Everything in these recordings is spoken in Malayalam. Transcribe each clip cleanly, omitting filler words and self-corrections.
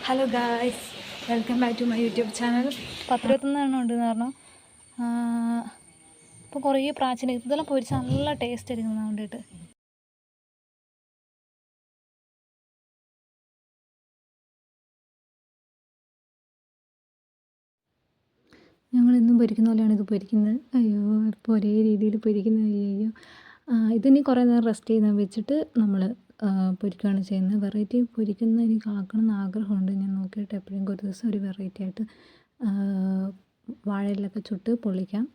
Hello guys, welcome back to my YouTube channel. 10-21 ഉണ്ടെന്ന് പറഞ്ഞു. ഇപ്പോൾ കുറേ പ്രാചീന ഇതെല്ലാം പൊരിച്ച് നല്ല ടേസ്റ്റ് ആയിരിക്കും വേണ്ടിയിട്ട്. ഞങ്ങളിന്നും പൊരിക്കുന്ന പോലെയാണ് ഇത് പൊരിക്കുന്നത്. അയ്യോ, ഇപ്പോൾ ഒരേ രീതിയിൽ പൊരിക്കുന്നത്. അയ്യോ, ഇതിനി കുറേ നേരം റെസ്റ്റ് ചെയ്ത് വെച്ചിട്ട് നമ്മൾ പൊരിക്കുകയാണ് ചെയ്യുന്നത്. വെറൈറ്റി പൊരിക്കുന്ന എനിക്ക് ആക്കണം എന്ന് ആഗ്രഹമുണ്ട്. ഞാൻ നോക്കിയിട്ട് എപ്പോഴെങ്കിലും ഒരു ദിവസം ഒരു വെറൈറ്റി ആയിട്ട് വാഴയിലൊക്കെ ചുട്ട് പൊള്ളിക്കാം.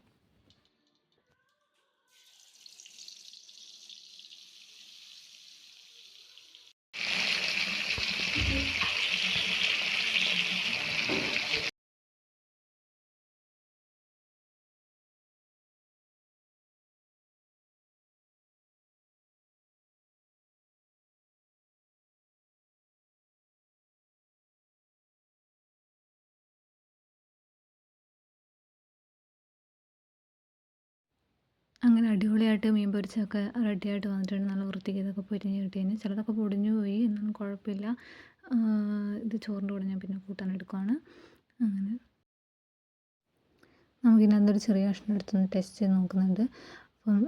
അങ്ങനെ അടിപൊളിയായിട്ട് മീൻ പൊരിച്ചൊക്കെ റെഡിയായിട്ട് വന്നിട്ടുണ്ട്. നല്ല വൃത്തിക്ക് ഇതൊക്കെ പൊരിഞ്ഞ് കിട്ടിയതിന് ചിലതൊക്കെ പൊടിഞ്ഞു പോയി, എന്നാലും കുഴപ്പമില്ല. ഇത് ചോറിൻ്റെ കൂടെ ഞാൻ പിന്നെ കൂട്ടാൻ എടുക്കുകയാണ്. അങ്ങനെ നമുക്കിനി എന്തൊരു ചെറിയ കഷ്ണം എടുത്തൊന്ന് ടെസ്റ്റ് ചെയ്ത് നോക്കുന്നുണ്ട്. അപ്പം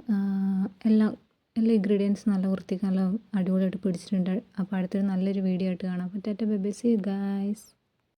എല്ലാ ഇൻഗ്രീഡിയൻസും നല്ല വൃത്തിക്ക് നല്ല അടിപൊളിയായിട്ട് പിടിച്ചിട്ടുണ്ട്. അപ്പോൾ അടുത്തൊരു നല്ലൊരു വീഡിയോ ആയിട്ട് കാണാം. അപ്പോൾ tata bye bye, see you guys.